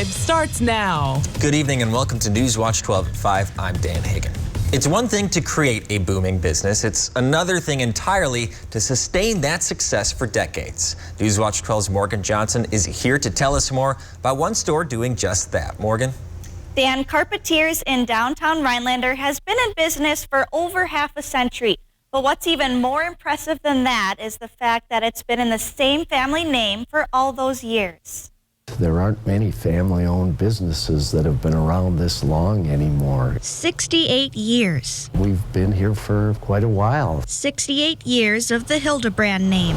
It starts now. Good evening and welcome to Newswatch 12 at 5. I'm Dan Hagan. It's one thing to create a booming business. It's another thing entirely to sustain that success for decades. Newswatch 12's Morgan Johnson is here to tell us more about one store doing just that. Morgan? Dan, Carpetiers in downtown Rhinelander has been in business for over half a century. But what's even more impressive than that is the fact that it's been in the same family name for all those years. There aren't many family-owned businesses that have been around this long anymore. 68 years. We've been here for quite a while. 68 years of the Hildebrand name.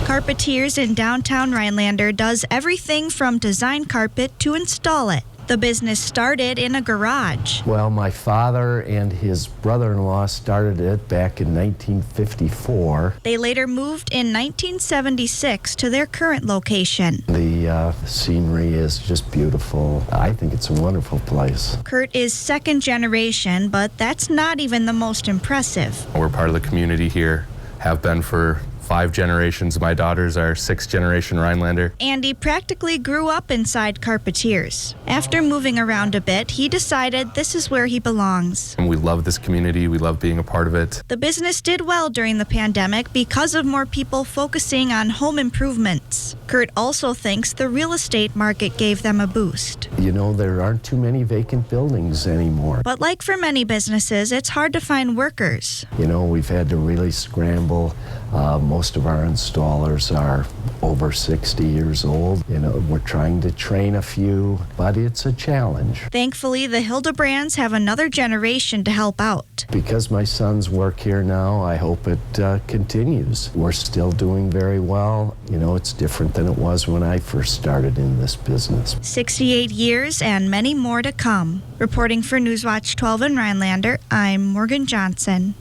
Carpetiers in downtown Rhinelander does everything from design carpet to install it. The business started in a garage. Well, my father and his brother-in-law started it back in 1954. They later moved in 1976 to their current location. The scenery is just beautiful. I think it's a wonderful place. Kurt is second generation, but that's not even the most impressive. We're part of the community here, have been for 5 generations. My daughters are 6th generation Rhinelander. Andy practically grew up inside Carpetiers. After moving around a bit, he decided this is where he belongs. And we love this community. We love being a part of it. The business did well during the pandemic because of more people focusing on home improvements. Kurt also thinks the real estate market gave them a boost. You know, there aren't too many vacant buildings anymore. But like for many businesses, it's hard to find workers. You know, we've had to really scramble. Most of our installers are over 60 years old. You know, we're trying to train a few, but it's a challenge. Thankfully, the Hildebrands have another generation to help out. Because my sons work here now, I hope it continues. We're still doing very well. You know, it's different than it was when I first started in this business. 68 years and many more to come. Reporting for Newswatch 12 in Rhinelander, I'm Morgan Johnson.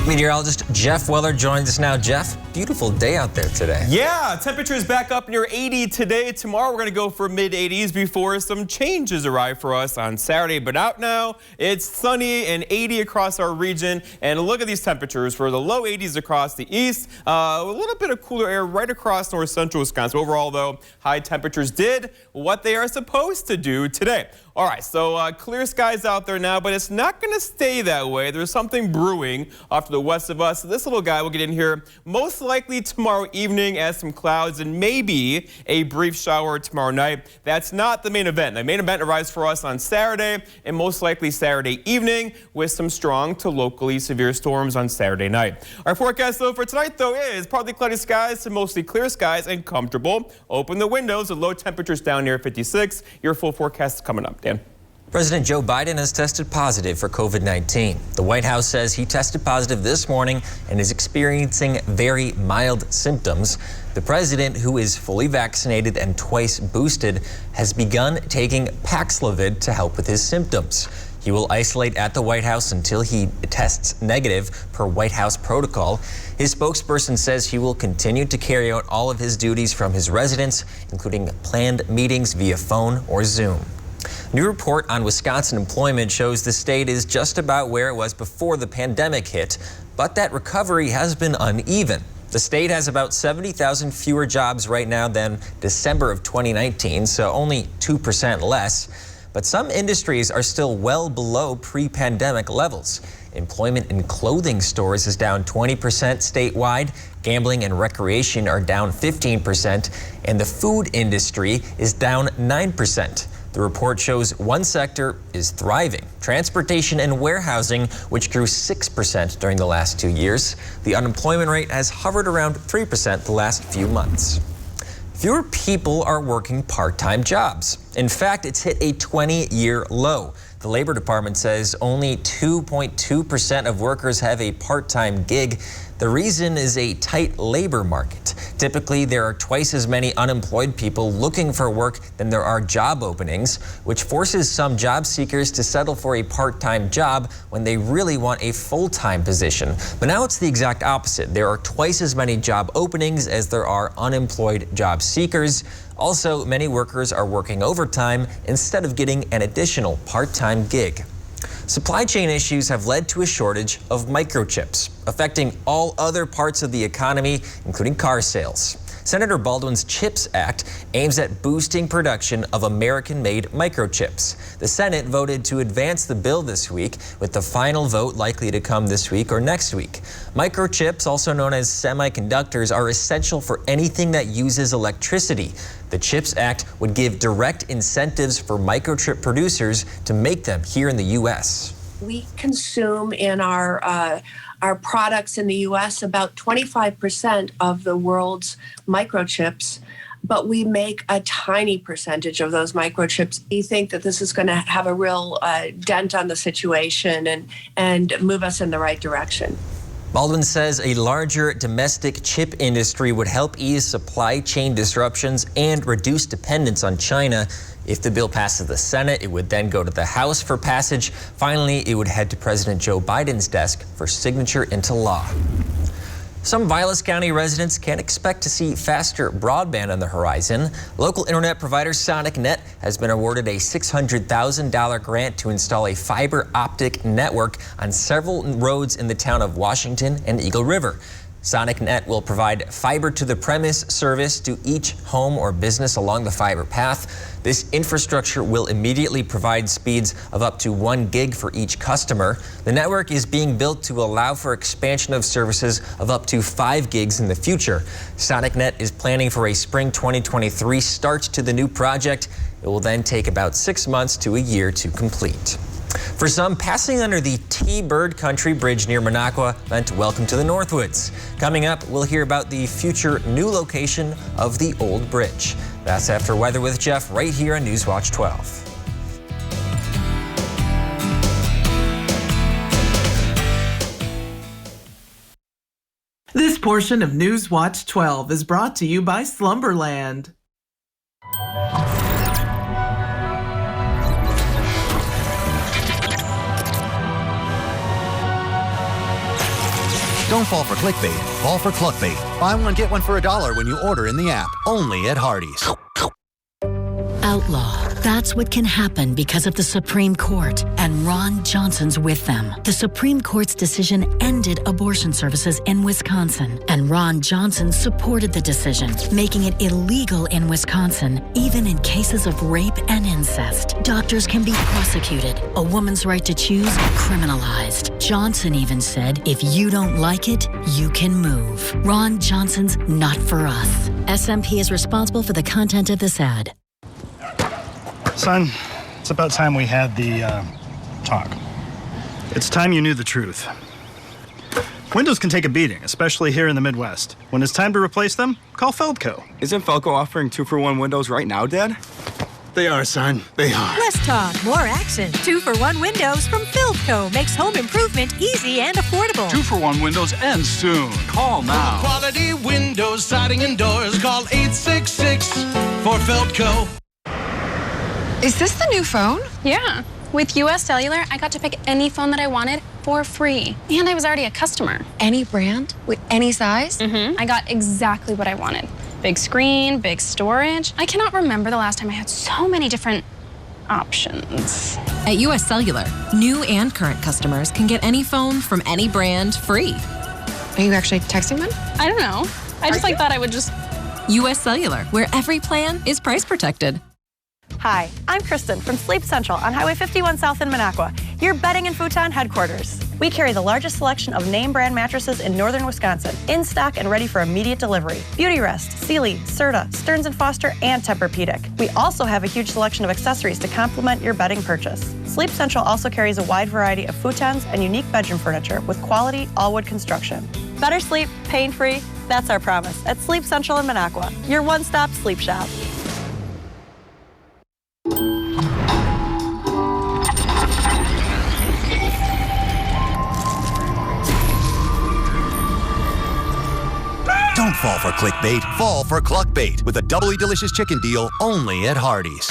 Meteorologist Jeff Weller joins us now. Jeff, beautiful day out there today. Yeah, temperatures back up near 80 today. Tomorrow we're going to go for mid-80s before some changes arrive for us on Saturday. But out now, it's sunny and 80 across our region. And look at these temperatures for the low 80s across the east. A little bit of cooler air right across north central Wisconsin. Overall, though, high temperatures did what they are supposed to do today. All right, so clear skies out there now, but it's not going to stay that way. There's something brewing off to the west of us. This little guy will get in here most likely tomorrow evening as some clouds and maybe a brief shower tomorrow night. That's not the main event. The main event arrives for us on Saturday and most likely Saturday evening with some strong to locally severe storms on Saturday night. Our forecast, though, for tonight, though, is partly cloudy skies to mostly clear skies and comfortable. Open the windows with low temperatures down near 56. Your full forecast is coming up. Dan? President Joe Biden has tested positive for COVID-19. The White House says he tested positive this morning and is experiencing very mild symptoms. The president, who is fully vaccinated and twice boosted, has begun taking Paxlovid to help with his symptoms. He will isolate at the White House until he tests negative per White House protocol. His spokesperson says he will continue to carry out all of his duties from his residence, including planned meetings via phone or Zoom. New report on Wisconsin employment shows the state is just about where it was before the pandemic hit, but that recovery has been uneven. The state has about 70,000 fewer jobs right now than December of 2019, so only 2% less. But some industries are still well below pre-pandemic levels. Employment in clothing stores is down 20% statewide. Gambling and recreation are down 15%, and the food industry is down 9%. The report shows one sector is thriving: transportation and warehousing, which grew 6% during the last 2 years. The unemployment rate has hovered around 3% the last few months. Fewer people are working part-time jobs. In fact, it's hit a 20-year low. The Labor Department says only 2.2% of workers have a part-time gig. The reason is a tight labor market. Typically, there are twice as many unemployed people looking for work than there are job openings, which forces some job seekers to settle for a part-time job when they really want a full-time position. But now it's the exact opposite. There are twice as many job openings as there are unemployed job seekers. Also, many workers are working overtime instead of getting an additional part-time gig. Supply chain issues have led to a shortage of microchips, affecting all other parts of the economy, including car sales. Senator Baldwin's CHIPS Act aims at boosting production of American-made microchips. The Senate voted to advance the bill this week, with the final vote likely to come this week or next week. Microchips, also known as semiconductors, are essential for anything that uses electricity. The CHIPS Act would give direct incentives for microchip producers to make them here in the U.S. We consume in our products in the U.S. about 25% of the world's microchips, but we make a tiny percentage of those microchips. We think that this is going to have a real dent on the situation and move us in the right direction. Baldwin says a larger domestic chip industry would help ease supply chain disruptions and reduce dependence on China. If the bill passes the Senate, it would then go to the House for passage. Finally, it would head to President Joe Biden's desk for signature into law. Some Vilas County residents can expect to see faster broadband on the horizon. Local internet provider SonicNet has been awarded a $600,000 grant to install a fiber optic network on several roads in the town of Washington and Eagle River. SonicNet will provide fiber to the premise service to each home or business along the fiber path. This infrastructure will immediately provide speeds of up to 1 gig for each customer. The network is being built to allow for expansion of services of up to 5 gigs in the future. SonicNet is planning for a spring 2023 start to the new project. It will then take about 6 months to a year to complete. For some, passing under the T-Bird Country Bridge near Minocqua meant welcome to the Northwoods. Coming up, we'll hear about the future new location of the old bridge. That's after Weather with Jeff right here on Newswatch 12. This portion of Newswatch 12 is brought to you by Slumberland. Don't fall for clickbait, fall for Cluckbait. Buy one, get one for $1 when you order in the app. Only at Hardee's. Outlaw. That's what can happen because of the Supreme Court, and Ron Johnson's with them. The Supreme Court's decision ended abortion services in Wisconsin, and Ron Johnson supported the decision, making it illegal in Wisconsin, even in cases of rape and incest. Doctors can be prosecuted, a woman's right to choose criminalized. Johnson even said, if you don't like it, you can move. Ron Johnson's not for us. SMP is responsible for the content of this ad. Son, it's about time we had the talk. It's time you knew the truth. Windows can take a beating, especially here in the Midwest. When it's time to replace them, call Feldco. Isn't Feldco offering 2-for-1 windows right now, Dad? They are, son. They are. Less talk, more action. 2-for-1 windows from Feldco makes home improvement easy and affordable. 2-for-1 windows ends soon. Call now. For quality windows, siding, and doors, call 866 for Feldco. Is this the new phone? Yeah. With US Cellular, I got to pick any phone that I wanted for free. And I was already a customer. Any brand? With any size? Mm-hmm. I got exactly what I wanted. Big screen, big storage. I cannot remember the last time I had so many different options. At US Cellular, new and current customers can get any phone from any brand free. Are you actually texting one? I don't know. I just thought I would just... US Cellular, where every plan is price protected. Hi, I'm Kristen from Sleep Central on Highway 51 South in Minocqua, your bedding and futon headquarters. We carry the largest selection of name brand mattresses in northern Wisconsin, in stock and ready for immediate delivery. Beautyrest, Sealy, Serta, Stearns & Foster, and Tempur-Pedic. We also have a huge selection of accessories to complement your bedding purchase. Sleep Central also carries a wide variety of futons and unique bedroom furniture with quality all-wood construction. Better sleep, pain-free, that's our promise at Sleep Central in Minocqua, your one-stop sleep shop. Don't fall for clickbait, fall for Cluckbait with a doubly delicious chicken deal only at Hardee's.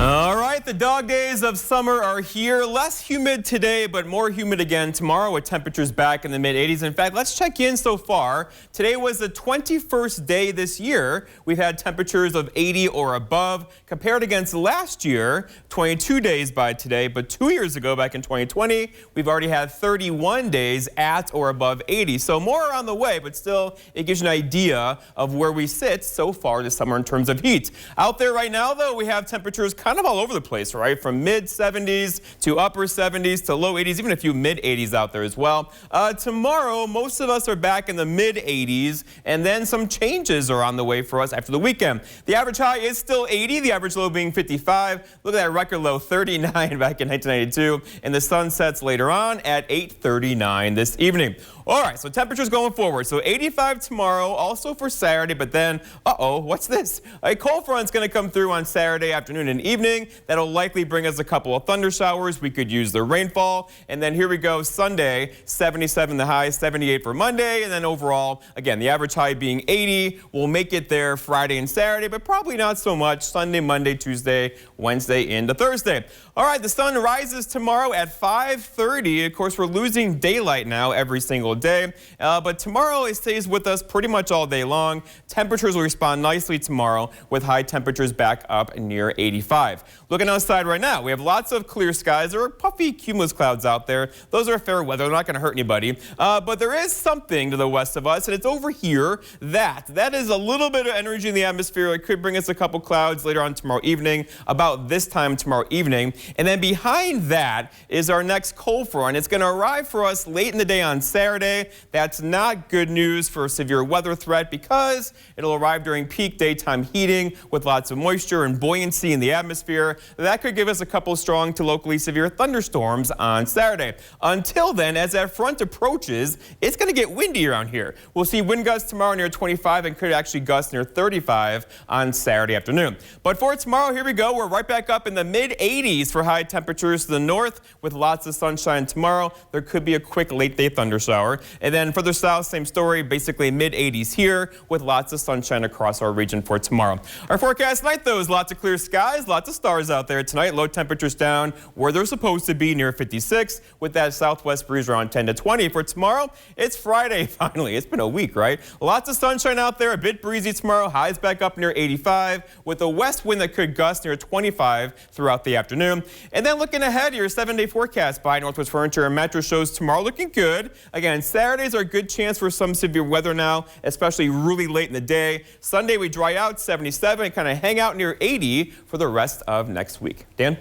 All right, the the dog days of summer are here. Less humid today, but more humid again tomorrow with temperatures back in the mid-80s. In fact, let's check in so far. Today was the 21st day this year. We've had temperatures of 80 or above. Compared against last year, 22 days by today, but 2 years ago, back in 2020, we've already had 31 days at or above 80. So more are on the way, but still, it gives you an idea of where we sit so far this summer in terms of heat. Out there right now, though, we have temperatures kind of all over the place, right? From mid-70s to upper 70s to low 80s, even a few mid-80s out there as well. Tomorrow, most of us are back in the mid-80s, and then some changes are on the way for us after the weekend. The average high is still 80, the average low being 55. Look at that record low, 39 back in 1992, and the sun sets later on at 8:39 this evening. All right, so temperatures going forward. So 85 tomorrow, also for Saturday, but then, what's this? A cold front's going to come through on Saturday afternoon and evening. That'll likely bring us a couple of thunder showers. We could use the rainfall. And then here we go, Sunday, 77 the high, 78 for Monday. And then overall, again, the average high being 80. We'll make it there Friday and Saturday, but probably not so much Sunday, Monday, Tuesday, Wednesday into Thursday. All right, the sun rises tomorrow at 5:30. Of course, we're losing daylight now every single day, but tomorrow it stays with us pretty much all day long. Temperatures will respond nicely tomorrow with high temperatures back up near 85. Looking outside right now, we have lots of clear skies. There are puffy cumulus clouds out there. Those are fair weather. They're not going to hurt anybody, but there is something to the west of us, and it's over here. That is a little bit of energy in the atmosphere. It could bring us a couple clouds later on tomorrow evening, about this time tomorrow evening. And then behind that is our next cold front. It's going to arrive for us late in the day on Saturday. That's not good news for a severe weather threat because it'll arrive during peak daytime heating with lots of moisture and buoyancy in the atmosphere. That could give us a couple strong to locally severe thunderstorms on Saturday. Until then, as that front approaches, it's going to get windy around here. We'll see wind gusts tomorrow near 25 and could actually gust near 35 on Saturday afternoon. But for tomorrow, here we go. We're right back up in the mid-80s for high temperatures to the north with lots of sunshine tomorrow. There could be a quick late day thunder shower. And then further south, same story, basically mid-80s here with lots of sunshine across our region for tomorrow. Our forecast tonight, though, is lots of clear skies, lots of stars out there tonight. Low temperatures down where they're supposed to be near 56 with that southwest breeze around 10 to 20. For tomorrow, it's Friday finally. It's been a week, right? Lots of sunshine out there, a bit breezy tomorrow. Highs back up near 85 with a west wind that could gust near 25 throughout the afternoon. And then looking ahead, your 7-day forecast by Northwest Furniture and Mattress shows tomorrow looking good. Again, Saturdays are a good chance for some severe weather now, especially really late in the day. Sunday we dry out 77 and kind of hang out near 80 for the rest of next week. Dan?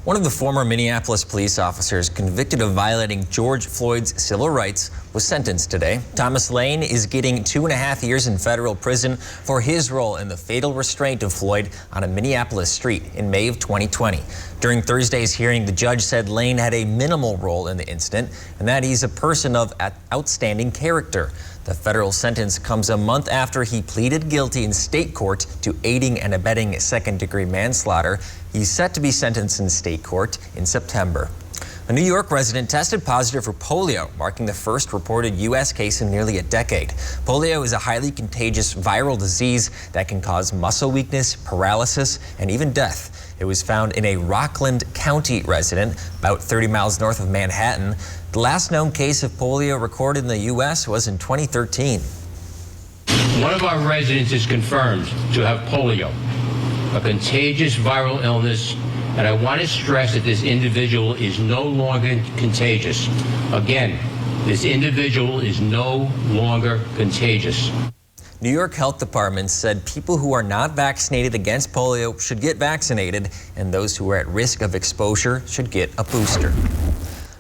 One of the former Minneapolis police officers convicted of violating George Floyd's civil rights was sentenced today. Thomas Lane is getting 2.5 years in federal prison for his role in the fatal restraint of Floyd on a Minneapolis street in May of 2020. During Thursday's hearing, the judge said Lane had a minimal role in the incident and that he's a person of outstanding character. The federal sentence comes a month after he pleaded guilty in state court to aiding and abetting second-degree manslaughter. He's set to be sentenced in state court in September. A New York resident tested positive for polio, marking the first reported U.S. case in nearly a decade. Polio is a highly contagious viral disease that can cause muscle weakness, paralysis, and even death. It was found in a Rockland County resident about 30 miles north of Manhattan. The last known case of polio recorded in the U.S. was in 2013. One of our residents is confirmed to have polio, a contagious viral illness, and I want to stress that this individual is no longer contagious. Again, this individual is no longer contagious. New York Health Department said people who are not vaccinated against polio should get vaccinated, and those who are at risk of exposure should get a booster.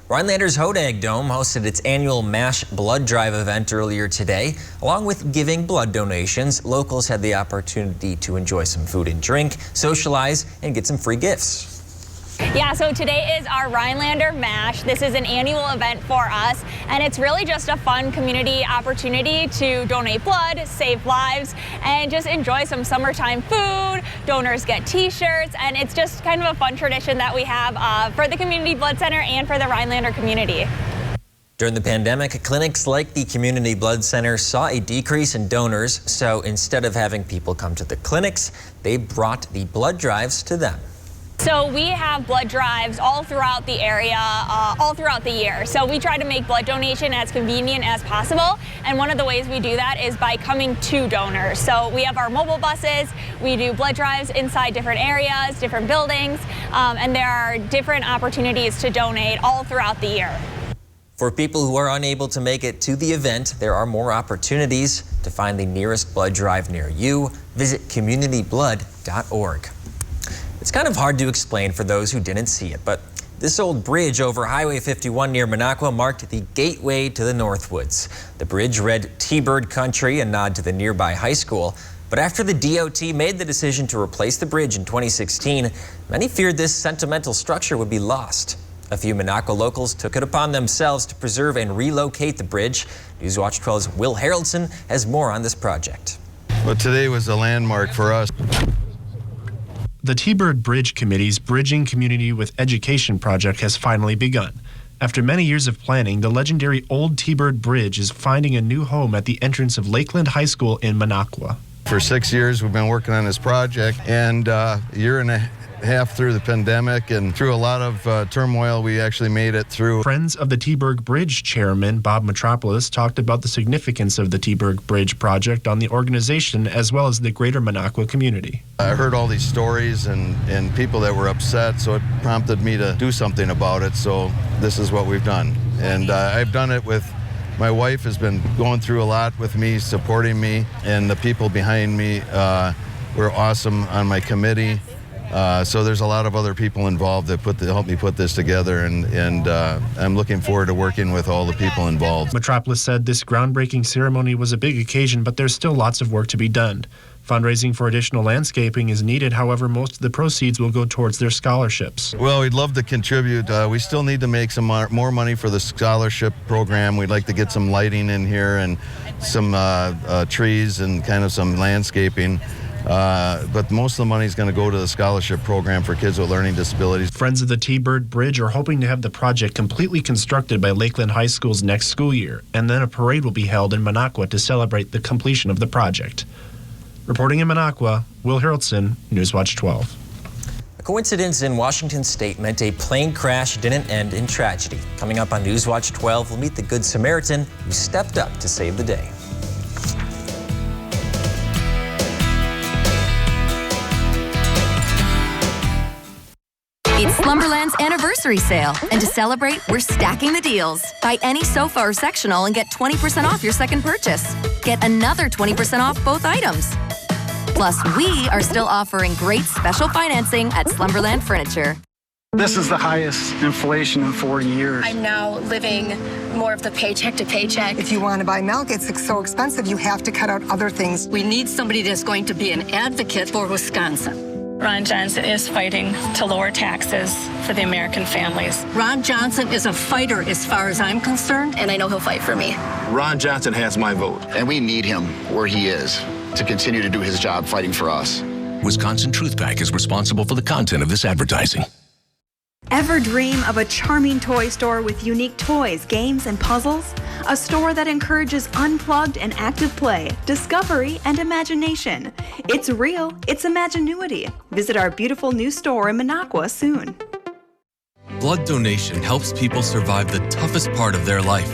Rhinelander's Hodag Dome hosted its annual MASH blood drive event earlier today. Along with giving blood donations, locals had the opportunity to enjoy some food and drink, socialize, and get some free gifts. Yeah, so today is our Rhinelander MASH. This is an annual event for us, and it's really just a fun community opportunity to donate blood, save lives, and just enjoy some summertime food. Donors get t-shirts, and it's just kind of a fun tradition that we have for the Community Blood Center and for the Rhinelander community. During the pandemic, clinics like the Community Blood Center saw a decrease in donors, so instead of having people come to the clinics, they brought the blood drives to them. So we have blood drives all throughout the area, all throughout the year. So we try to make blood donation as convenient as possible. And one of the ways we do that is by coming to donors. So we have our mobile buses, we do blood drives inside different areas, different buildings, and there are different opportunities to donate all throughout the year. For people who are unable to make it to the event, there are more opportunities. To find the nearest blood drive near you, visit communityblood.org. It's kind of hard to explain for those who didn't see it, but this old bridge over Highway 51 near Minocqua marked the gateway to the Northwoods. The bridge read T-Bird Country, a nod to the nearby high school. But after the DOT made the decision to replace the bridge in 2016, many feared this sentimental structure would be lost. A few Minocqua locals took it upon themselves to preserve and relocate the bridge. Newswatch 12's Will Haraldson has more on this project. Well, today was a landmark for us. The T-Bird Bridge Committee's Bridging Community with Education project has finally begun. After many years of planning, the legendary old T-Bird Bridge is finding a new home at the entrance of Lakeland High School in Minocqua. For 6 years, we've been working on this project, and a year and a half through the pandemic and through a lot of turmoil, we actually made it through. Friends of the T-Bird Bridge chairman, Bob Metropolis, talked about the significance of the T-Bird Bridge project on the organization as well as the greater Minocqua community. I heard all these stories and people that were upset, so it prompted me to do something about it. So this is what we've done. And I've done it with my wife has been going through a lot with me, supporting me, and the people behind me were awesome on my committee. So there's a lot of other people involved that helped me put this together, and I'm looking forward to working with all the people involved. Metropolis said this groundbreaking ceremony was a big occasion, but there's still lots of work to be done. Fundraising for additional landscaping is needed. However, most of the proceeds will go towards their scholarships. Well, we'd love to contribute. We still need to make some more money for the scholarship program. We'd like to get some lighting in here and some trees and kind of some landscaping. But most of the money is going to go to the scholarship program for kids with learning disabilities. Friends of the T-Bird Bridge are hoping to have the project completely constructed by Lakeland High School's next school year, and then a parade will be held in Minocqua to celebrate the completion of the project. Reporting in Minocqua, Will Haraldson, Newswatch 12. A coincidence in Washington state meant a plane crash didn't end in tragedy. Coming up on Newswatch 12, we'll meet the Good Samaritan who stepped up to save the day. It's Slumberland's anniversary sale. And to celebrate, we're stacking the deals. Buy any sofa or sectional and get 20% off your second purchase. Get another 20% off both items. Plus, we are still offering great special financing at Slumberland Furniture. This is the highest inflation in 40 years. I'm now living more of the paycheck to paycheck. If you want to buy milk, it's so expensive, you have to cut out other things. We need somebody that's going to be an advocate for Wisconsin. Ron Johnson is fighting to lower taxes for the American families. Ron Johnson is a fighter as far as I'm concerned, and I know he'll fight for me. Ron Johnson has my vote, and we need him where he is to continue to do his job fighting for us. Wisconsin Truth Pack is responsible for the content of this advertising. Ever dream of a charming toy store with unique toys, games, and puzzles? A store that encourages unplugged and active play, discovery, and imagination. It's real, it's Imaginuity. Visit our beautiful new store in Minocqua soon. Blood donation helps people survive the toughest part of their life.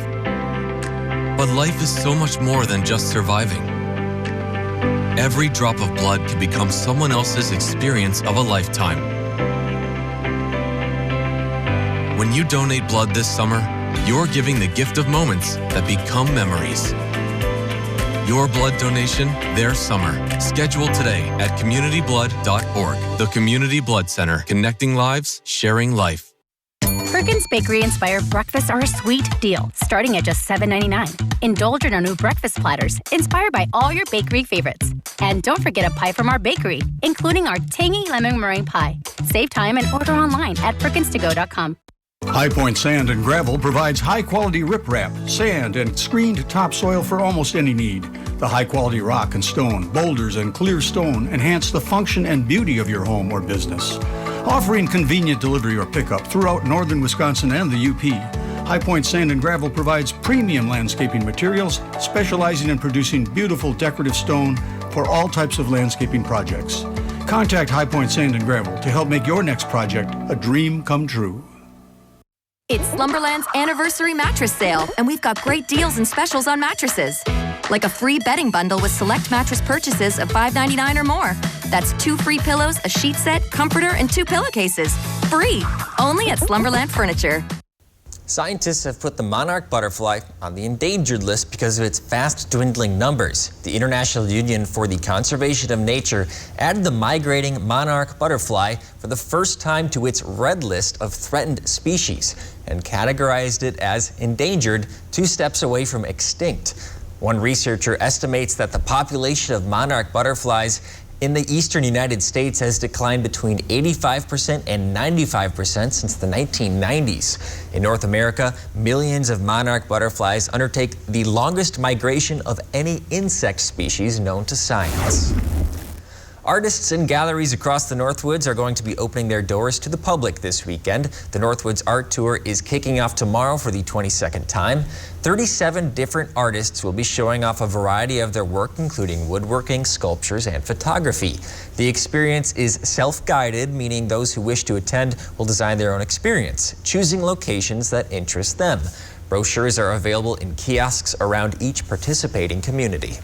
But life is so much more than just surviving. Every drop of blood can become someone else's experience of a lifetime. When you donate blood this summer, you're giving the gift of moments that become memories. Your blood donation, their summer. Schedule today at communityblood.org. The Community Blood Center, connecting lives, sharing life. Perkins Bakery inspired breakfasts are a sweet deal, starting at just $7.99. Indulge in our new breakfast platters, inspired by all your bakery favorites. And don't forget a pie from our bakery, including our tangy lemon meringue pie. Save time and order online at perkinstogo.com. High Point Sand and Gravel provides high-quality riprap, sand, and screened topsoil for almost any need. The high-quality rock and stone, boulders, and clear stone enhance the function and beauty of your home or business. Offering convenient delivery or pickup throughout northern Wisconsin and the UP, High Point Sand and Gravel provides premium landscaping materials, specializing in producing beautiful decorative stone for all types of landscaping projects. Contact High Point Sand and Gravel to help make your next project a dream come true. It's Slumberland's anniversary mattress sale, and we've got great deals and specials on mattresses. Like a free bedding bundle with select mattress purchases of $5.99 or more. That's 2 free pillows, a sheet set, comforter, and 2 pillowcases. Free! Only at Slumberland Furniture. Scientists have put the monarch butterfly on the endangered list because of its fast dwindling numbers. The International Union for the Conservation of Nature added the migrating monarch butterfly for the first time to its red list of threatened species and categorized it as endangered, 2 steps away from extinct. One researcher estimates that the population of monarch butterflies in the eastern United States has declined between 85% and 95% since the 1990s. In North America, millions of monarch butterflies undertake the longest migration of any insect species known to science. Artists and galleries across the Northwoods are going to be opening their doors to the public this weekend. The Northwoods Art Tour is kicking off tomorrow for the 22nd time. 37 different artists will be showing off a variety of their work, including woodworking, sculptures, and photography. The experience is self-guided, meaning those who wish to attend will design their own experience, choosing locations that interest them. Brochures are available in kiosks around each participating community.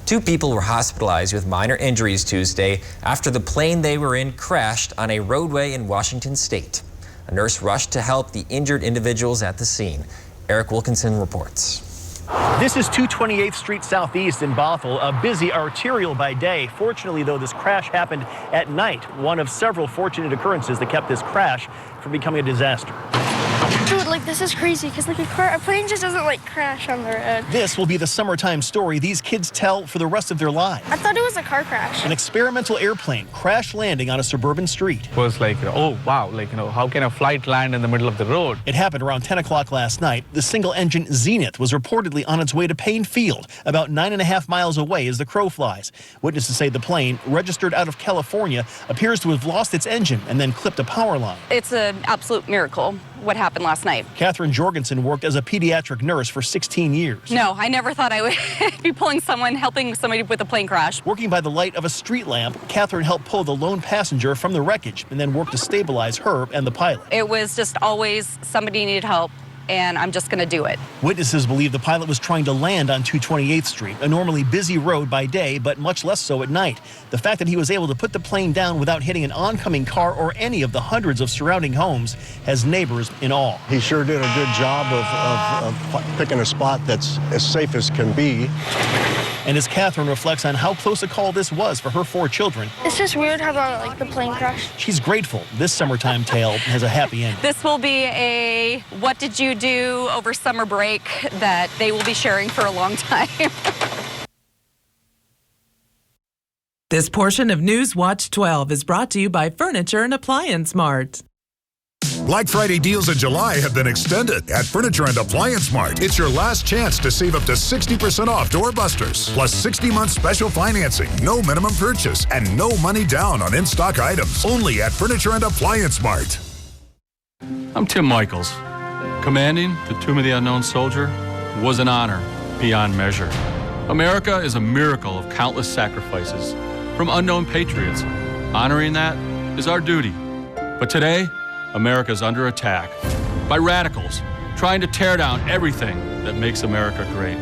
2 people were hospitalized with minor injuries Tuesday after the plane they were in crashed on a roadway in Washington state. A nurse rushed to help the injured individuals at the scene. Eric Wilkinson reports. This is 228th Street Southeast in Bothell, a busy arterial by day. Fortunately, though, this crash happened at night, one of several fortunate occurrences that kept this crash from becoming a disaster. Dude, like, this is crazy because, like, a plane just doesn't, like, crash on the road. This will be the summertime story these kids tell for the rest of their lives. I thought it was a car crash. An experimental airplane crash landing on a suburban street. It was like, oh, wow, like, how can a flight land in the middle of the road? It happened around 10 o'clock last night. The single-engine Zenith was reportedly on its way to Payne Field, about 9.5 miles away as the crow flies. Witnesses say the plane, registered out of California, appears to have lost its engine and then clipped a power line. It's an absolute miracle what happened last night. Catherine Jorgensen worked as a pediatric nurse for 16 years. No, I never thought I would be helping somebody with a plane crash. Working by the light of a street lamp, Catherine helped pull the lone passenger from the wreckage and then worked to stabilize her and the pilot. It was just always somebody needed help, and I'm just going to do it. Witnesses believe the pilot was trying to land on 228th Street, a normally busy road by day, but much less so at night. The fact that he was able to put the plane down without hitting an oncoming car or any of the hundreds of surrounding homes has neighbors in awe. He sure did a good job of picking a spot that's as safe as can be. And as Catherine reflects on how close a call this was for her 4 children, it's just weird how the plane crashed. She's grateful this summertime tale has a happy ending. This will be a what did you do over summer break that they will be sharing for a long time. This portion of News Watch 12 is brought to you by Furniture and Appliance Mart. Black Friday deals in July have been extended at Furniture and Appliance Mart. It's your last chance to save up to 60% off doorbusters, plus 60-month special financing, no minimum purchase, and no money down on in-stock items. Only at Furniture and Appliance Mart. I'm Tim Michaels. Commanding the Tomb of the Unknown Soldier was an honor beyond measure. America is a miracle of countless sacrifices from unknown patriots. Honoring that is our duty. But today, America is under attack by radicals trying to tear down everything that makes America great.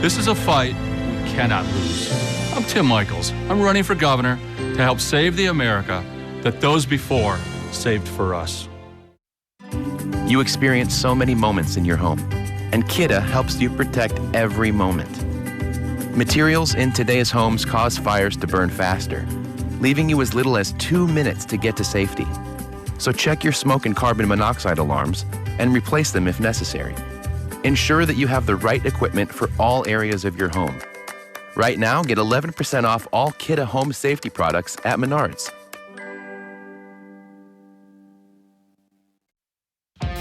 This is a fight we cannot lose. I'm Tim Michaels. I'm running for governor to help save the America that those before saved for us. You experience so many moments in your home, and Kidde helps you protect every moment. Materials in today's homes cause fires to burn faster, leaving you as little as 2 minutes to get to safety. So check your smoke and carbon monoxide alarms and replace them if necessary. Ensure that you have the right equipment for all areas of your home. Right now, get 11% off all Kidde home safety products at Menards.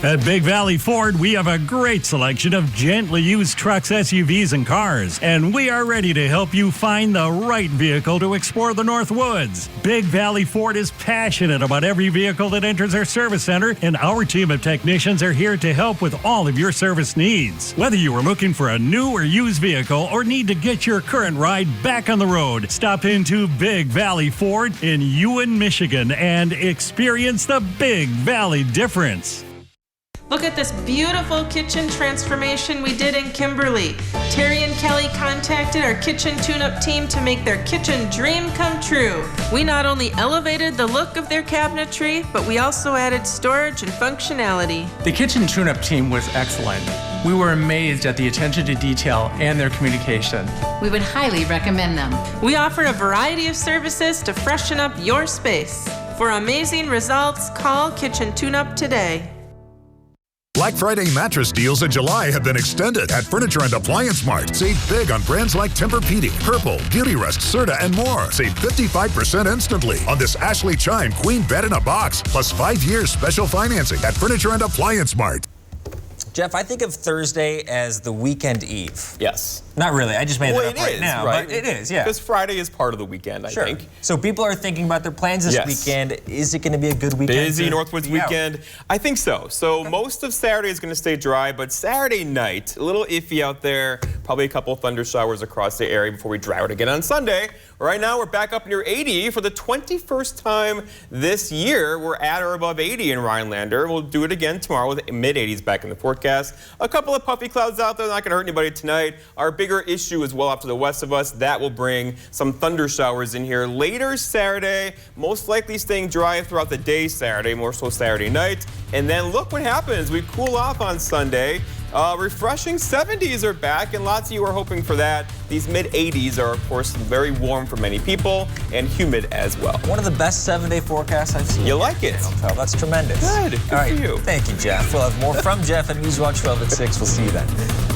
At Big Valley Ford, we have a great selection of gently used trucks, SUVs, and cars, and we are ready to help you find the right vehicle to explore the North Woods. Big Valley Ford is passionate about every vehicle that enters our service center, and our team of technicians are here to help with all of your service needs. Whether you are looking for a new or used vehicle or need to get your current ride back on the road, stop into Big Valley Ford in Ewan, Michigan, and experience the Big Valley difference. Look at this beautiful kitchen transformation we did in Kimberly. Terry and Kelly contacted our kitchen tune-up team to make their kitchen dream come true. We not only elevated the look of their cabinetry, but we also added storage and functionality. The kitchen tune-up team was excellent. We were amazed at the attention to detail and their communication. We would highly recommend them. We offer a variety of services to freshen up your space. For amazing results, call Kitchen Tune-Up today. Black Friday mattress deals in July have been extended at Furniture and Appliance Mart. Save big on brands like Tempur-Pedic, Purple, Beautyrest, Serta, and more. Save 55% instantly on this Ashley Chime Queen Bed in a Box, plus 5 years special financing at Furniture and Appliance Mart. Jeff, I think of Thursday as the weekend eve. Yes. Not really. I just made that up right now. Right? But it is, yeah. Because Friday is part of the weekend, I think. So people are thinking about their plans this weekend. Is it going to be a good weekend? Busy Northwoods weekend? I think so. So most of Saturday is going to stay dry, but Saturday night, a little iffy out there. Probably a couple of thunder showers across the area before we dry out again on Sunday. Right now, we're back up near 80 for the 21st time this year. We're at or above 80 in Rhinelander. We'll do it again tomorrow with mid-80s back in the forecast. A couple of puffy clouds out there, not going to hurt anybody tonight. Our bigger issue is well off to the west of us. That will bring some thunder showers in here later Saturday, most likely staying dry throughout the day Saturday, more so Saturday night. And then look what happens. We cool off on Sunday. Refreshing 70s are back, and lots of you are hoping for that. These mid-80s are, of course, very warm for many people and humid as well. One of the best 7-day forecasts I've seen. You like it? That's tremendous. Good. Good All right. for you. Thank you, Jeff. We'll have more from Jeff at Newswatch 12 at 6. We'll see you then.